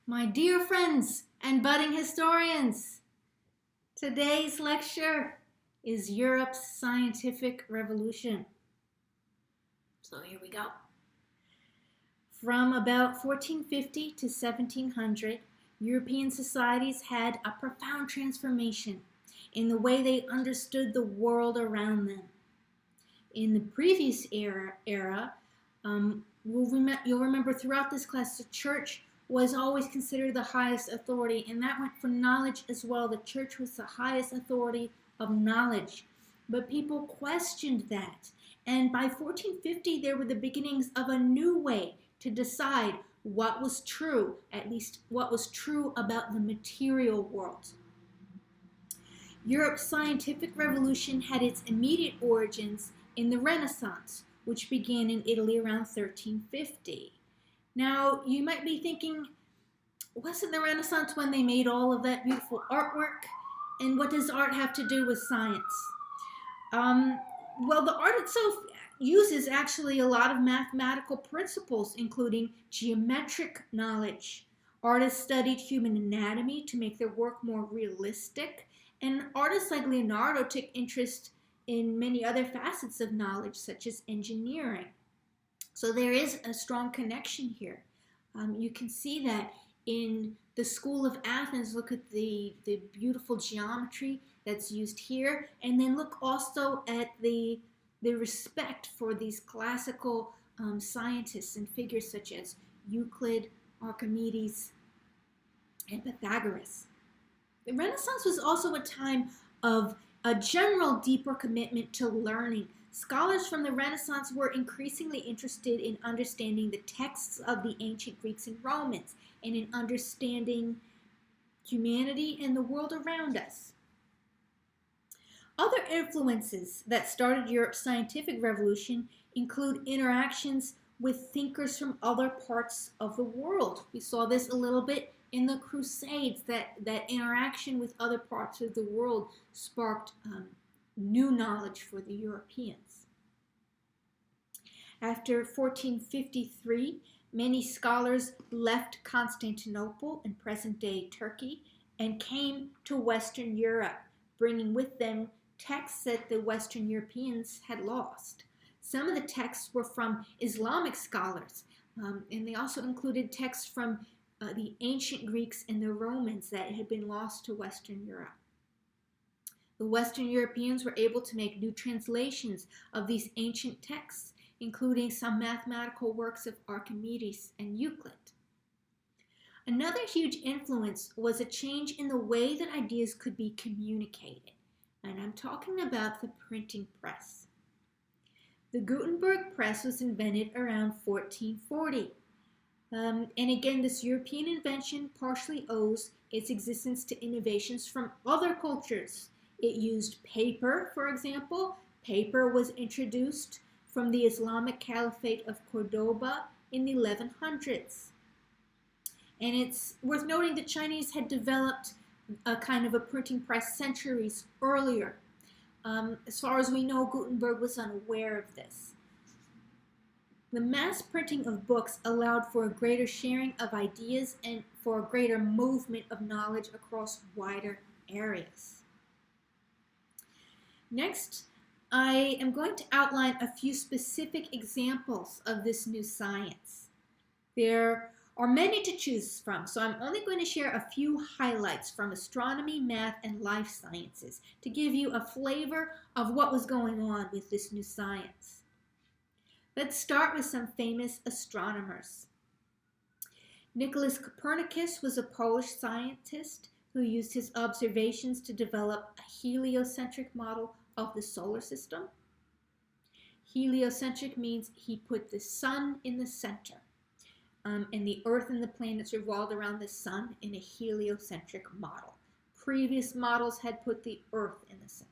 My dear friends and budding historians, today's lecture is Europe's scientific revolution. So here we go. From about 1450 to 1700, European societies had a profound transformation in the way they understood the world around them. In the previous era, you'll remember throughout this class, the church was always considered the highest authority, and that went for knowledge as well. The church was the highest authority of knowledge. But people questioned that. And by 1450, there were the beginnings of a new way to decide what was true, at least what was true about the material world. Europe's scientific revolution had its immediate origins in the Renaissance, which began in Italy around 1350. Now, you might be thinking, wasn't the Renaissance when they made all of that beautiful artwork? And what does art have to do with science? Well, the art itself uses actually a lot of mathematical principles, including geometric knowledge. Artists studied human anatomy to make their work more realistic, and artists like Leonardo took interest in many other facets of knowledge, such as engineering. So there is a strong connection here. You can see that in the School of Athens. Look at the beautiful geometry that's used here, and then look also at the respect for these classical scientists and figures such as Euclid, Archimedes, and Pythagoras. The Renaissance was also a time of a general deeper commitment to learning. Scholars from the Renaissance were increasingly interested in understanding the texts of the ancient Greeks and Romans and in understanding humanity and the world around us. Other influences that started Europe's scientific revolution include interactions with thinkers from other parts of the world. We saw this a little bit in the Crusades, that interaction with other parts of the world sparked new knowledge for the Europeans. After 1453, many scholars left Constantinople in present-day Turkey and came to Western Europe, bringing with them texts that the Western Europeans had lost. Some of the texts were from Islamic scholars, and they also included texts from the ancient Greeks and the Romans that had been lost to Western Europe. The Western Europeans were able to make new translations of these ancient texts, including some mathematical works of Archimedes and Euclid. Another huge influence was a change in the way that ideas could be communicated, and I'm talking about the printing press. The Gutenberg Press was invented around 1440. And again, this European invention partially owes its existence to innovations from other cultures. It used paper, for example. Paper was introduced from the Islamic Caliphate of Cordoba in the 1100s. And it's worth noting that Chinese had developed a kind of a printing press centuries earlier. As far as we know, Gutenberg was unaware of this. The mass printing of books allowed for a greater sharing of ideas and for a greater movement of knowledge across wider areas. Next, I am going to outline a few specific examples of this new science. There are many to choose from, so I'm only going to share a few highlights from astronomy, math, and life sciences to give you a flavor of what was going on with this new science. Let's start with some famous astronomers. Nicholas Copernicus was a Polish scientist who used his observations to develop a heliocentric model of the solar system. Heliocentric means he put the sun in the center, and the Earth and the planets revolved around the sun in a heliocentric model. Previous models had put the Earth in the center.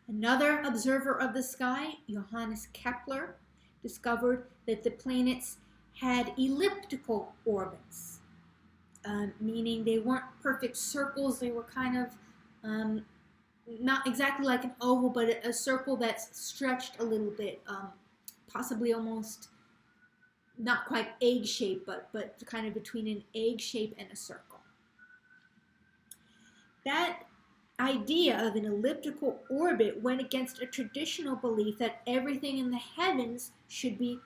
Another observer of the sky, Johannes Kepler, discovered that the planets had elliptical orbits, meaning they weren't perfect circles. They were kind of not exactly like an oval, but a circle that's stretched a little bit, possibly almost not quite egg shape, but kind of between an egg shape and a circle. That idea of an elliptical orbit went against a traditional belief that everything in the heavens should be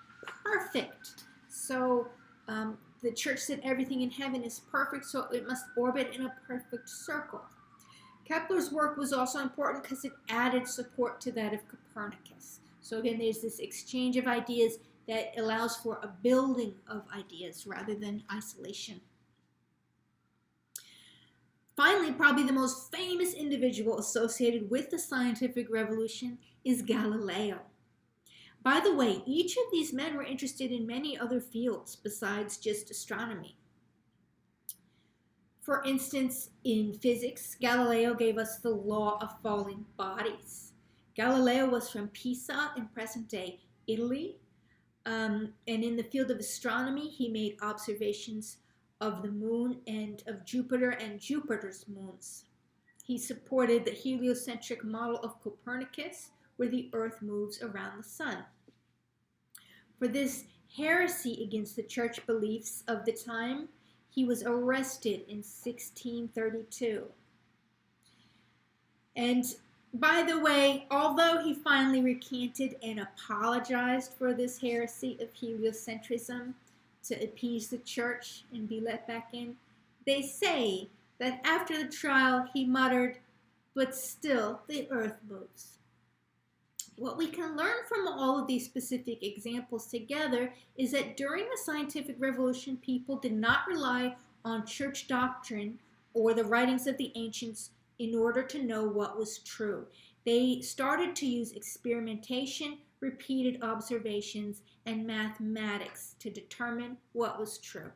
perfect. So the church said everything in heaven is perfect, so it must orbit in a perfect circle. Kepler's work was also important because it added support to that of Copernicus. So again, there's this exchange of ideas that allows for a building of ideas rather than isolation. Finally, probably the most famous individual associated with the scientific revolution is Galileo. By the way, each of these men were interested in many other fields besides just astronomy. For instance, in physics, Galileo gave us the law of falling bodies. Galileo was from Pisa in present-day Italy, and in the field of astronomy, he made observations of the moon and of Jupiter and Jupiter's moons. He supported the heliocentric model of Copernicus, where the Earth moves around the sun. For this heresy against the church beliefs of the time, he was arrested in 1632. And by the way, although he finally recanted and apologized for this heresy of heliocentrism to appease the church and be let back in, they say that after the trial he muttered, "But still the earth moves." What we can learn from all of these specific examples together is that during the scientific revolution, people did not rely on church doctrine or the writings of the ancients in order to know what was true. They started to use experimentation, repeated observations, and mathematics to determine what was true.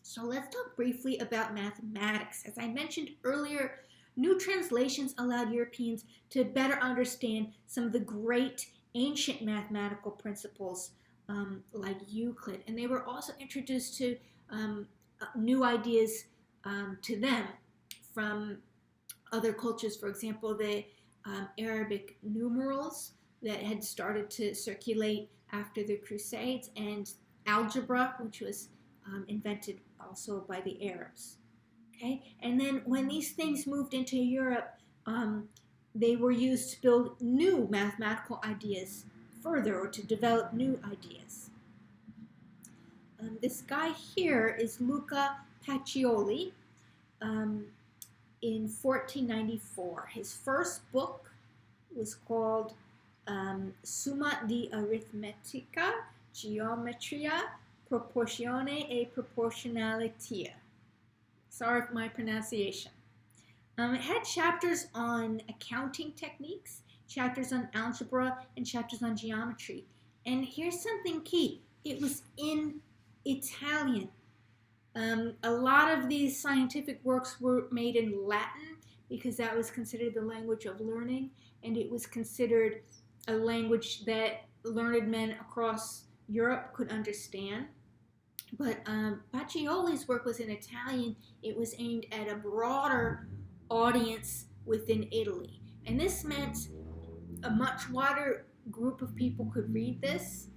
So let's talk briefly about mathematics. As I mentioned earlier, new translations allowed Europeans to better understand some of the great ancient mathematical principles like Euclid, and they were also introduced to new ideas to them from other cultures. For example, the Arabic numerals that had started to circulate after the Crusades, and algebra, which was invented also by the Arabs. Okay, and then when these things moved into Europe, they were used to build new mathematical ideas further, or to develop new ideas. This guy here is Luca Pacioli in 1494. His first book was called Summa di Arithmetica, Geometria, Proporzione e Proporzionalità. Sorry for my pronunciation. It had chapters on accounting techniques, chapters on algebra, and chapters on geometry. And here's something key. It was in Italian. A lot of these scientific works were made in Latin because that was considered the language of learning, and it was considered a language that learned men across Europe could understand. But Pacioli's work was in Italian. It was aimed at a broader audience within Italy. And this meant a much wider group of people could read this.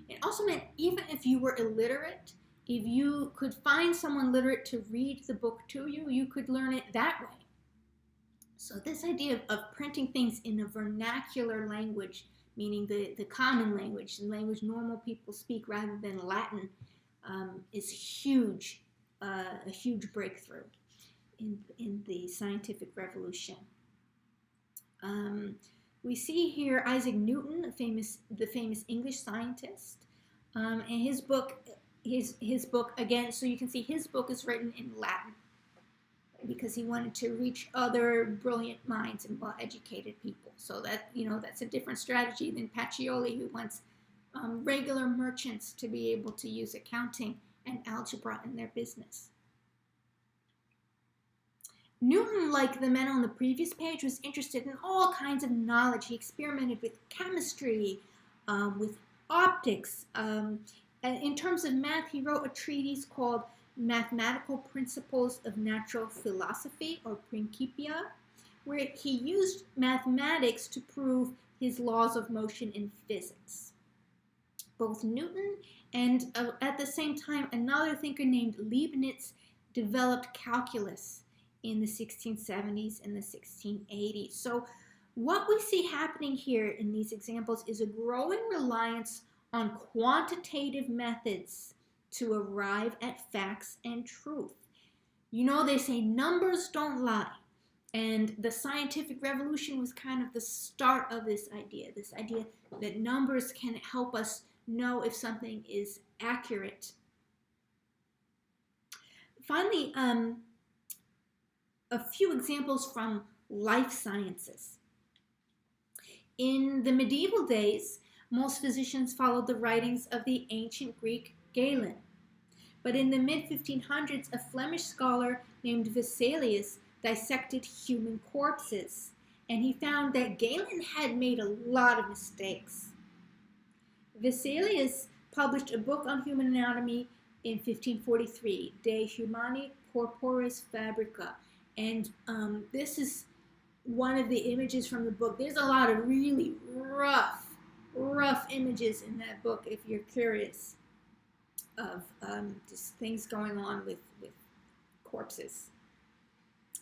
It also meant even if you were illiterate, if you could find someone literate to read the book to you, you could learn it that way. So this idea of printing things in a vernacular language, meaning the common language, the language normal people speak rather than Latin, is huge, a huge breakthrough in the scientific revolution. We see here Isaac Newton, the famous English scientist, and his book again. So you can see his book is written in Latin because he wanted to reach other brilliant minds and well-educated people. So that's a different strategy than Pacioli, who wants regular merchants to be able to use accounting and algebra in their business. Newton, like the men on the previous page, was interested in all kinds of knowledge. He experimented with chemistry, with optics. And in terms of math, he wrote a treatise called Mathematical Principles of Natural Philosophy, or Principia, where he used mathematics to prove his laws of motion in physics. both Newton and at the same time another thinker named Leibniz developed calculus in the 1670s and the 1680s. So what we see happening here in these examples is a growing reliance on quantitative methods to arrive at facts and truth. You know, they say numbers don't lie. And the scientific revolution was kind of the start of this idea that numbers can help us know if something is accurate. Finally, a few examples from life sciences. In the medieval days, most physicians followed the writings of the ancient Greek Galen. But in the mid-1500s, a Flemish scholar named Vesalius dissected human corpses, and he found that Galen had made a lot of mistakes. Vesalius published a book on human anatomy in 1543, De Humani Corporis Fabrica, and this is one of the images from the book. There's a lot of really rough images in that book if you're curious of just things going on with corpses.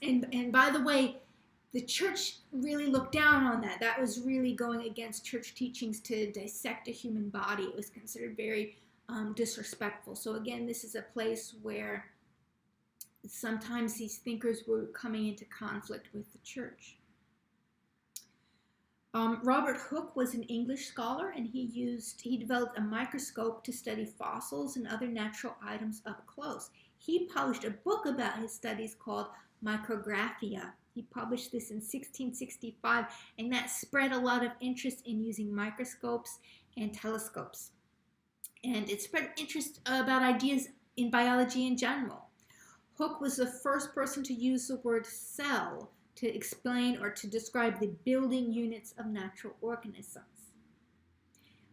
And by the way, the church really looked down on that. That was really going against church teachings to dissect a human body. It was considered very disrespectful. So again, this is a place where sometimes these thinkers were coming into conflict with the church. Robert Hooke was an English scholar, and he developed a microscope to study fossils and other natural items up close. He published a book about his studies called Micrographia. He published this in 1665, and that spread a lot of interest in using microscopes and telescopes. And it spread interest about ideas in biology in general. Hooke was the first person to use the word cell to explain or to describe the building units of natural organisms.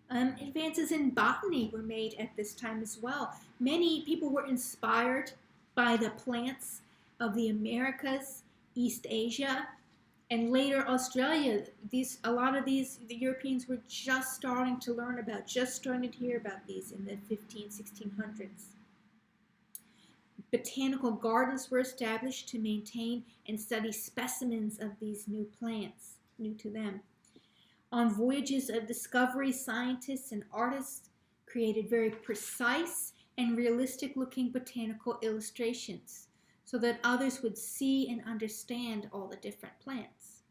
Advances in botany were made at this time as well. Many people were inspired by the plants of the Americas, East Asia, and later Australia. A lot of these, the Europeans were just starting to learn about, just starting to hear about these in the 1600s. Botanical gardens were established to maintain and study specimens of these new plants, new to them. On voyages of discovery, scientists and artists created very precise and realistic-looking botanical illustrations so that others would see and understand all the different plants.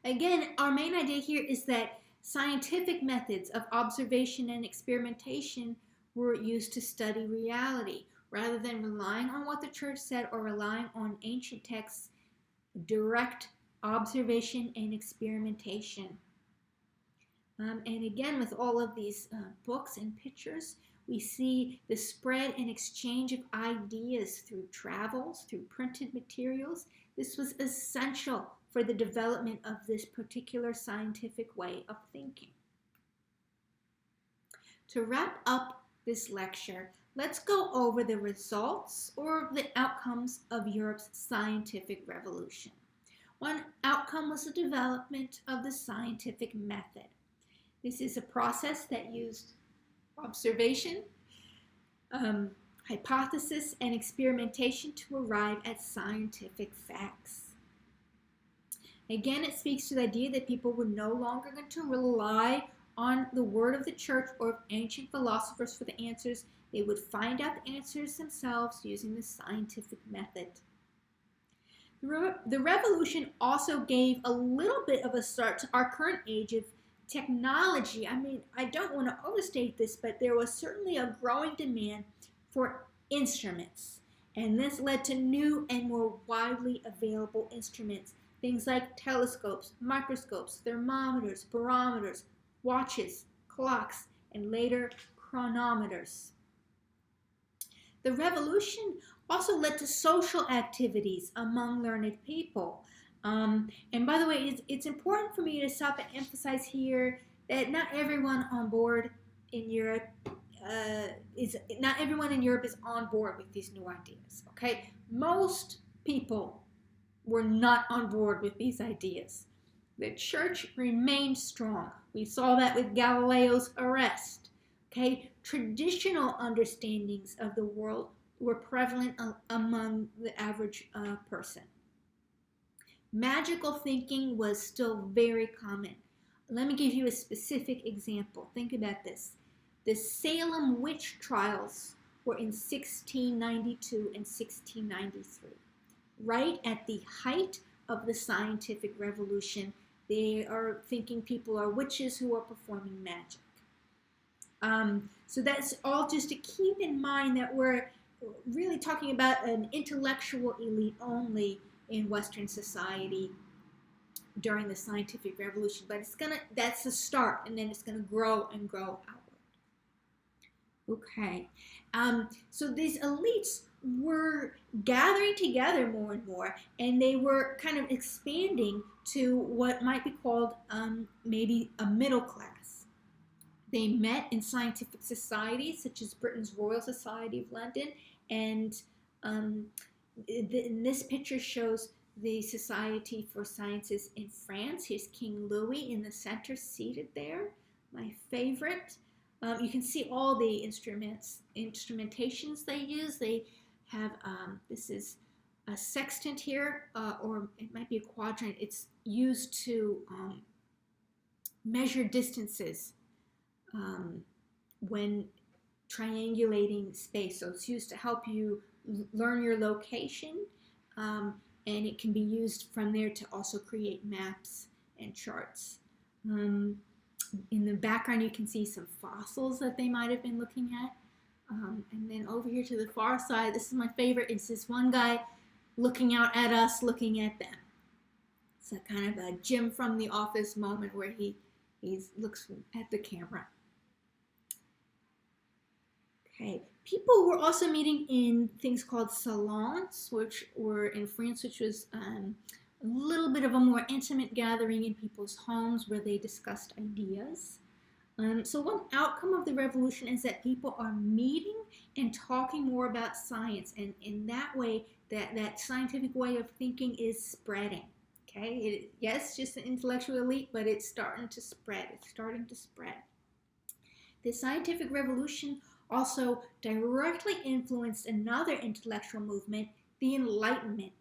Again, our main idea here is that scientific methods of observation and experimentation were used to study reality, rather than relying on what the church said or relying on ancient texts, direct observation and experimentation. And again, with all of these books and pictures, we see the spread and exchange of ideas through travels, through printed materials. This was essential for the development of this particular scientific way of thinking. To wrap up this lecture, let's go over the results or the outcomes of Europe's scientific revolution. One outcome was the development of the scientific method. This is a process that used observation, hypothesis, and experimentation to arrive at scientific facts. Again, it speaks to the idea that people were no longer going to rely on the word of the church or of ancient philosophers for the answers. They would find out the answers themselves using the scientific method. The revolution also gave a little bit of a start to our current age of technology. I mean, I don't want to overstate this, but there was certainly a growing demand for instruments. And this led to new and more widely available instruments. Things like telescopes, microscopes, thermometers, barometers, watches, clocks, and later chronometers. The revolution also led to social activities among learned people. And by the way, it's important for me to stop and emphasize here that not everyone on board in Europe is on board with these new ideas. Okay, most people were not on board with these ideas. The church remained strong. We saw that with Galileo's arrest. Okay, traditional understandings of the world were prevalent among the average person. Magical thinking was still very common. Let me give you a specific example. Think about this. The Salem witch trials were in 1692 and 1693. Right at the height of the scientific revolution, they are thinking people are witches who are performing magic. So that's all just to keep in mind that we're really talking about an intellectual elite only in Western society during the scientific revolution. But that's the start, and then it's gonna grow and grow outward. Okay, so these elites were gathering together more and more, and they were kind of expanding to what might be called maybe a middle class. They met in scientific societies such as Britain's Royal Society of London, and this picture shows the Society for Sciences in France. Here's King Louis in the center, seated there, my favorite. You can see all the instrumentations they use. They have, this is a sextant here, or it might be a quadrant. It's used to measure distances when triangulating space. So it's used to help you learn your location, and it can be used from there to also create maps and charts. In the background, you can see some fossils that they might have been looking at. And then over here to the far side, this is my favorite. It's this one guy looking out at us, looking at them. It's a kind of a Jim from The Office moment where he looks at the camera. Okay, people were also meeting in things called salons, which were in France, which was a little bit of a more intimate gathering in people's homes where they discussed ideas. So one outcome of the revolution is that people are meeting and talking more about science, and in that way, that scientific way of thinking is spreading. Okay, yes, just an intellectual elite, but it's starting to spread. It's starting to spread. The scientific revolution also directly influenced another intellectual movement, the Enlightenment.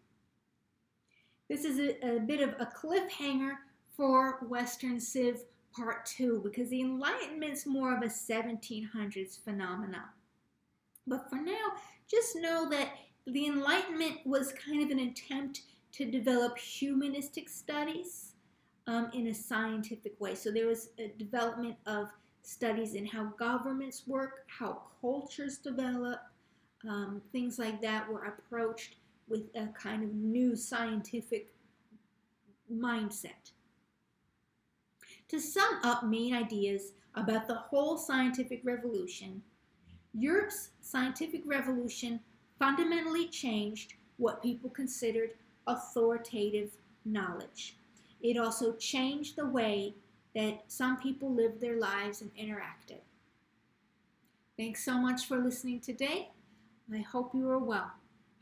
This is a bit of a cliffhanger for Western Civ Part 2, because the Enlightenment's more of a 1700s phenomenon. But for now, just know that the Enlightenment was kind of an attempt to develop humanistic studies in a scientific way. So there was a development of studies in how governments work, how cultures develop, things like that were approached with a kind of new scientific mindset. To sum up main ideas about the whole scientific revolution, Europe's scientific revolution fundamentally changed what people considered authoritative knowledge. It also changed the way that some people lived their lives and interacted. Thanks so much for listening today. I hope you are well.